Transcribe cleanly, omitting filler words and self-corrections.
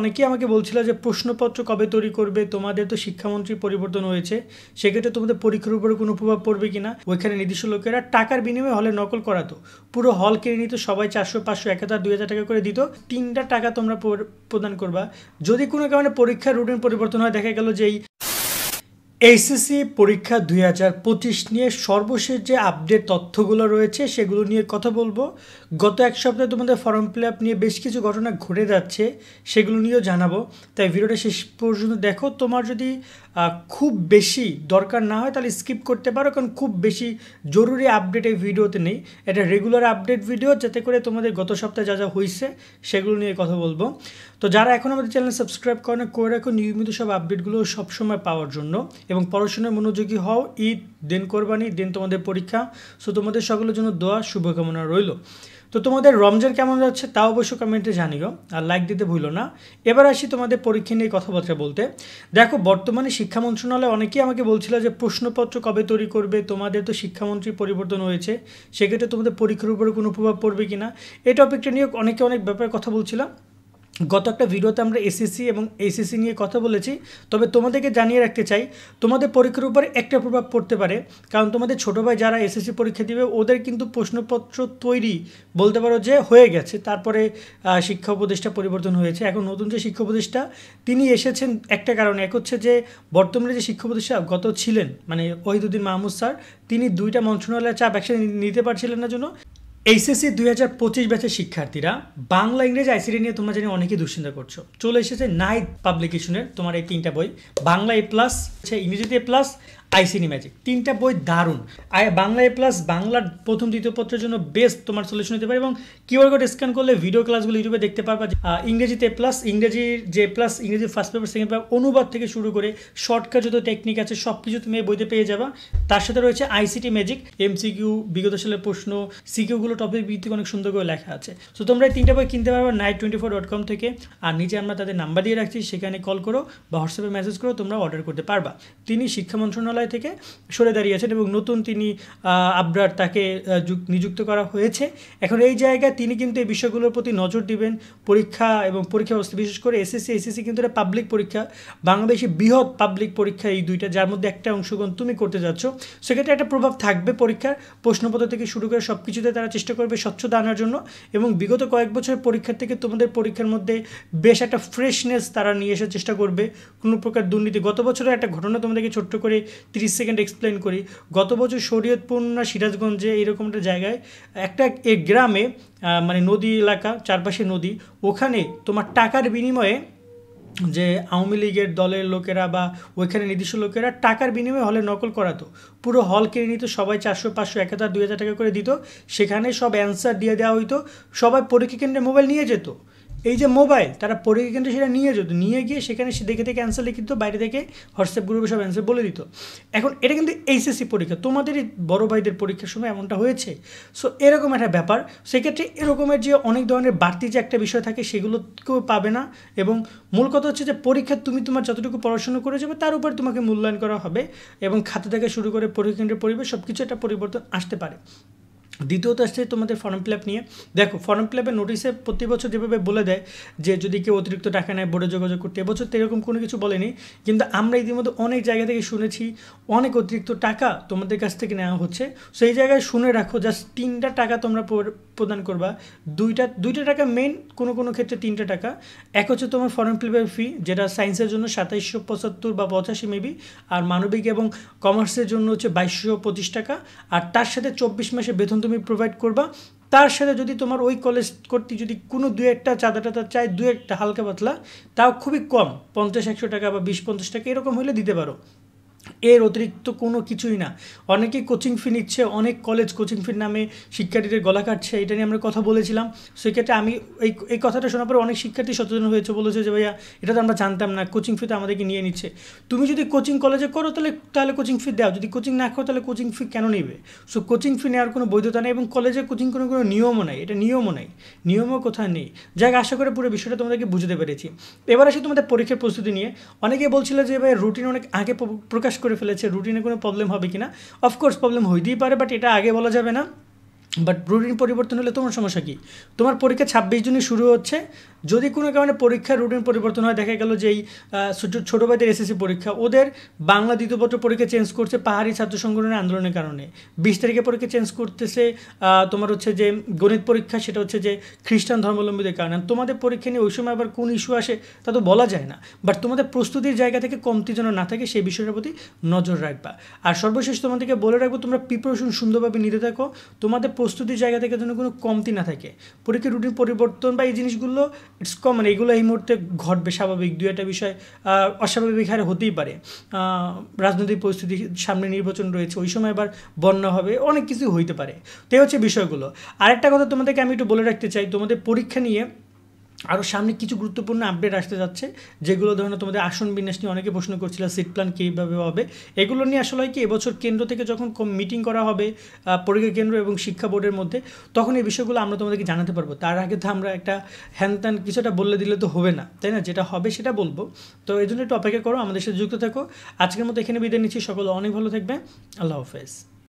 অনেকেই আমাকে বলছিল যে প্রশ্নপত্র কবে তৈরি করবে, তোমাদের তো শিক্ষামন্ত্রী পরিবর্তন হয়েছে, সেক্ষেত্রে তোমাদের পরীক্ষার উপরে কোনো প্রভাব পড়বে কিনা। ওইখানে নির্দিষ্ট লোকেরা টাকার বিনিময়ে হলে নকল করাতো, পুরো হল কিনে নিত, সবাই 400 500 1000 2000 টাকা করে দিত, 3টা টাকা তোমরা প্রদান করবা। যদি কোনো কারণে পরীক্ষার রুটিন পরিবর্তন হয়, দেখা গেল যে এইচএসসি পরীক্ষা 2025 নিয়ে সর্বশেষ যে আপডেট তথ্যগুলো রয়েছে সেগুলো নিয়ে কথা বলবো। গত এক সপ্তাহে তোমাদের ফর্ম ফিল আপ নিয়ে বেশ কিছু ঘটনা ঘটে যাচ্ছে, সেগুলো নিয়েও জানাবো। তাই ভিডিওটা শেষ পর্যন্ত দেখো। তোমার যদি খুব বেশি দরকার না হয় তাহলে স্কিপ করতে পারো, কারণ খুব বেশি জরুরি আপডেট এই ভিডিওতে নেই। এটা রেগুলার আপডেট ভিডিও, যাতে করে তোমাদের গত সপ্তাহে যা যা হয়েছে সেগুলো নিয়ে কথা বলবো। তো যারা এখন আমাদের চ্যানেল সাবস্ক্রাইব করে রাখো নিয়মিত সব আপডেটগুলো সবসময় পাওয়ার জন্য, এবং পড়াশোনায় মনোযোগী হও। ঈদ, দেন কোরবানি, দেন তোমাদের পরীক্ষা। সো তোমাদের সকলের জন্য দোয়া শুভকামনা রইল। তো তোমাদের রমজান কেমন যাচ্ছে তাও অবশ্য কমেন্টে জানিও, আর লাইক দিতে ভুলো না। এবার আসি তোমাদের পরীক্ষা নিয়ে কথাবার্তা বলতে। দেখো, বর্তমানে শিক্ষা মন্ত্রণালয় অনেকেই আমাকে বলছিল যে প্রশ্নপত্র কবে তৈরি করবে, তোমাদের তো শিক্ষামন্ত্রী পরিবর্তন হয়েছে, সেক্ষেত্রে তোমাদের পরীক্ষার উপরে কোনো প্রভাব পড়বে কিনা। এই টপিকটা নিয়ে অনেক ব্যাপারে কথা বলছিলাম। গত একটা ভিডিওতে আমরা এসএসসি এবং এইচএসসি নিয়ে কথা বলেছি। তবে তোমাদেরকে জানিয়ে রাখতে চাই, তোমাদের পরীক্ষার উপরে একটা প্রভাব পড়তে পারে, কারণ তোমাদের ছোটো ভাই যারা এসএসসি পরীক্ষা দিবে ওদের কিন্তু প্রশ্নপত্র তৈরি বলতে পারো যে হয়ে গেছে। তারপরে শিক্ষা উপদেষ্টা পরিবর্তন হয়েছে। এখন নতুন যে শিক্ষা উপদেষ্টা তিনি এসেছেন একটা কারণে, এক হচ্ছে যে বর্তমানে যে শিক্ষা উপদেষ্টা গত ছিলেন মানে ওহিদুদ্দিন মাহমুদ স্যার, তিনি দুইটা মন্ত্রণালয়ের চাপ একসাথে নিতে পারছিলেন না জন্য এইচএসসি 2025 ব্যাচের শিক্ষার্থীরা বাংলা ইংরেজি আইসিটি নিয়ে তোমরা জানি অনেকেই দুশ্চিন্তা করছো। চলে এসেছে নাইট পাবলিকেশনের তোমার এই 3টা বই, বাংলা A+, ইংরেজিতে A+, আইসিটি ম্যাজিক। 3টা বই দারুণ। বাংলা A+, বাংলার প্রথম দ্বিতীয় পত্রের জন্য বেস্ট তোমার সলিউশন হতে পারে, এবং কিউআর কোড স্ক্যান করলে ভিডিও ক্লাসগুলো ইউটিউবে দেখতে পারবা। ইংরেজিতে A+, ইংরেজির যে প্লাস, ইংরেজি ফার্স্ট পেপার সেকেন্ড পেপার, অনুবাদ থেকে শুরু করে শর্টকাট যত টেকনিক আছে সব কিছু তুমি এই বইতে পেয়ে যাবা। তার সাথে রয়েছে আইসিটি ম্যাজিক, এমসিকিউ, বিগত সালের প্রশ্ন, সিকিউগুলো টপিক ভিত্তিক অনেক সুন্দর করে লেখা আছে। সো তোমরা এই 3টা বই কিনতে পারবে night24.com থেকে। আর নিচে আমরা তাদের নাম্বার দিয়ে রাখছি, সেখানে কল করো বা হোয়াটসঅ্যাপে মেসেজ করো, তোমরা অর্ডার করতে পারবা। তিনি শিক্ষা মন্ত্রণালয় থেকে সরে দাঁড়িয়েছেন এবং নতুন তিনি আবরার তাকে নিযুক্ত করা হয়েছে। এখন এই জায়গায় তিনি কিন্তু এই বিষয়গুলোর প্রতি নজর দিবেন। পরীক্ষা এবং পরীক্ষা ব্যবস্থা, বিশেষ করে এসএসসি এইচএসসি কিন্তু এটা পাবলিক পরীক্ষা, বাংলাদেশে বৃহৎ পাবলিক পরীক্ষা এই দুইটা, যার মধ্যে একটা অংশগ্রহণ তুমি করতে যাচ্ছ। সেক্ষেত্রে একটা প্রভাব থাকবে পরীক্ষার প্রশ্নপত্র থেকে শুরু করে সব কিছুতে তারা চেষ্টা করবে স্বচ্ছতা আনার জন্য। এবং বিগত কয়েক বছরের পরীক্ষার থেকে তোমাদের পরীক্ষার মধ্যে বেশ একটা ফ্রেশনেস তারা নিয়ে আসার চেষ্টা করবে, কোনো প্রকার দুর্নীতি। গত বছরের একটা ঘটনা তোমাদেরকে ছোট্ট করে 30 সেকেন্ড এক্সপ্লেন করি। গত বছর শরীয়তপুর না সিরাজগঞ্জে এরকম একটা জায়গায় একটা গ্রামে মানে নদী এলাকা, চারপাশে নদী, ওখানে তোমার টাকার বিনিময়ে যে আওয়ামী লীগের দলের লোকেরা বা ওইখানে নির্দিষ্ট লোকেরা টাকার বিনিময়ে হলে নকল করাতো, পুরো হল কিনে নিত, সবাই 400 500 1000 2000 টাকা করে দিত, সেখানে সব অ্যান্সার দিয়ে দেওয়া হইতো। সবাই পরীক্ষা কেন্দ্রে মোবাইল নিয়ে যেত, এই যে মোবাইল তারা পরীক্ষা কেন্দ্রে সেটা নিয়ে যেত, নিয়ে গিয়ে সেখানে সে দেখে দেখে অ্যান্সার লিখিত, বাইরে থেকে হোয়াটসঅ্যাপ গ্রুপে সব অ্যান্সার বলে দিত। এখন এটা কিন্তু এইচএসসি পরীক্ষা, তোমাদেরই বড় ভাইদের পরীক্ষার সময় এমনটা হয়েছে। সো এরকম একটা ব্যাপার। সেক্ষেত্রে এরকমের যে অনেক ধরনের বাড়তি যে একটা বিষয় থাকে সেগুলো কেউ পাবে না। এবং মূল কথা হচ্ছে যে পরীক্ষা তুমি তোমার যতটুকু পড়াশোনা করে যাবে তার উপর তোমাকে মূল্যায়ন করা হবে, এবং খাতা থেকে শুরু করে পরীক্ষা কেন্দ্রের পরিবেশ সব কিছু একটা পরিবর্তন আসতে পারে। দ্বিতীয়ত আসছে তোমাদের ফর্ম ফিল আপ নিয়ে। দেখো, ফর্ম ফিল আপের নোটিশে প্রতি বছর যেভাবে বলে দেয় যে যদি কেউ অতিরিক্ত টাকা নেয় বোর্ডে যোগাযোগ করতে, এবছর তো এরকম কোনো কিছু বলেনি, কিন্তু আমরা ইতিমধ্যে অনেক জায়গা থেকে শুনেছি অনেক অতিরিক্ত টাকা তোমাদের কাছ থেকে নেওয়া হচ্ছে। সেই জায়গায় শুনে রাখো, জাস্ট 3টা টাকা তোমরা প্রদান করবা। দুইটা টাকা মেন, কোনো ক্ষেত্রে 3টা টাকা। এক হচ্ছে তোমার ফর্ম ফিল আপের ফি, যেটা সায়েন্সের জন্য 2775 বা 85 মেবি, আর মানবিক এবং কমার্সের জন্য হচ্ছে 2225 টাকা। আর তার সাথে 24 মাসের বেতন তুমি প্রোভাইড করবা। তার সাথে যদি তোমার ওই কলেজ কর্তৃক যদি কোনো 2-1টা চাঁদা টাদা চাই, 2-1টা হালকা পাতলা, তাও খুবই কম, 50-100 টাকা বা 20-50 টাকা এরকম হলে দিতে পারো। এর অতিরিক্ত কোনো কিছুই না। অনেকেই কোচিং ফি নিচ্ছে, অনেক কলেজ কোচিং ফির নামে শিক্ষার্থীদের গলা কাটছে, এটা নিয়ে আমরা কথা বলেছিলাম। সেক্ষেত্রে আমি এই কথাটা শোনার পরে অনেক শিক্ষার্থী সচেতন হয়েছে, বলেছে যে ভাইয়া এটা তো আমরা জানতাম না, কোচিং ফি তো আমাদেরকে নিয়ে নিচ্ছে। তুমি যদি কোচিং কলেজে করো তাহলে কোচিং ফি দাও, যদি কোচিং না করো তাহলে কোচিং ফি কেন নেবে? সো কোচিং ফি নেওয়ার কোনো বৈধতা নেই, এবং কলেজে কোচিং কোনো নিয়মও নেই, এটা নিয়মও নেই, নিয়মও কোথায় নেই। যাক, আশা করে পুরো বিষয়টা তোমাদেরকে বুঝতে পেরেছি। এবার আসি তোমাদের পরীক্ষার প্রস্তুতি নিয়ে। অনেকে বলছিল যে ভাই রুটিন অনেক আগে প্রকাশ করে ফেলেছে, রুটিনে কোনো প্রবলেম হবে কিনা। অফকোর্স প্রবলেম হইতেই পারে, বাট এটা আগে বলা যাবে না। বাট রুটিন পরিবর্তন হলে তোমার সমস্যা কী? তোমার পরীক্ষা 26 জুনে শুরু হচ্ছে, যদি কোনো কারণে পরীক্ষার রুটিন পরিবর্তন হয়, দেখা গেল যে এই ছোটো ভাইদের এসএসসি পরীক্ষা, ওদের বাংলা দ্বিতীয়পত্র পরীক্ষা চেঞ্জ করছে পাহাড়ি ছাত্র সংগঠনের আন্দোলনের কারণে, 20 তারিখে পরীক্ষা চেঞ্জ করতেছে তোমার হচ্ছে যে গণিত পরীক্ষা, সেটা হচ্ছে যে খ্রিস্টান ধর্মাবলম্বীদের কারণে। তোমাদের পরীক্ষা নিয়ে ওই সময় আবার কোন ইস্যু আসে তা তো বলা যায় না, বাট তোমাদের প্রস্তুতির জায়গা থেকে কমতি যেন না থাকে সেই বিষয়টার প্রতি নজর রাখবা। আর সর্বশেষ তোমাদেরকে বলে রাখবো, তোমরা প্রিপারেশন সুন্দরভাবে নিতে থাকো, তোমাদের প্রস্তুতির জায়গা থেকে যেন কোনো কমতি না থাকে। পরীক্ষার রুটিন পরিবর্তন বা এই জিনিসগুলো ইটস কমন, এগুলো এই মুহূর্তে ঘটবে, স্বাভাবিক। দু একটা বিষয় অস্বাভাবিক হারে হতেই পারে, রাজনৈতিক পরিস্থিতি, সামনে নির্বাচন রয়েছে, ওই সময় আবার বন্যা হবে, অনেক কিছু হইতে পারে। তো এই হচ্ছে বিষয়গুলো। আরেকটা কথা তোমাদেরকে আমি একটু বলে রাখতে চাই, তোমাদের পরীক্ষা নিয়ে আরও সামনে কিছু গুরুত্বপূর্ণ আপডেট আসতে যাচ্ছে, যেগুলো ধরনের তোমাদের আসন বিন্যাস নিয়ে অনেকে প্রশ্ন করছিল, সিট প্ল্যান কীভাবে হবে, এগুলো নিয়ে আসলে হয় কি, এবছর কেন্দ্র থেকে যখন মিটিং করা হবে পরীক্ষা কেন্দ্র এবং শিক্ষা বোর্ডের মধ্যে, তখন এই বিষয়গুলো আমরা তোমাদেরকে জানাতে পারবো। তার আগে তো আমরা একটা হ্যান কিছুটা বললে দিলে তো হবে না, তাই না? যেটা হবে সেটা বলবো। তো এই জন্য একটু অপেক্ষা করো, আমাদের সাথে যুক্ত থাকো। আজকের মতো এখানে বিদায় নিচ্ছি, সকলে অনেক ভালো থাকবে, আল্লাহ হাফেজ।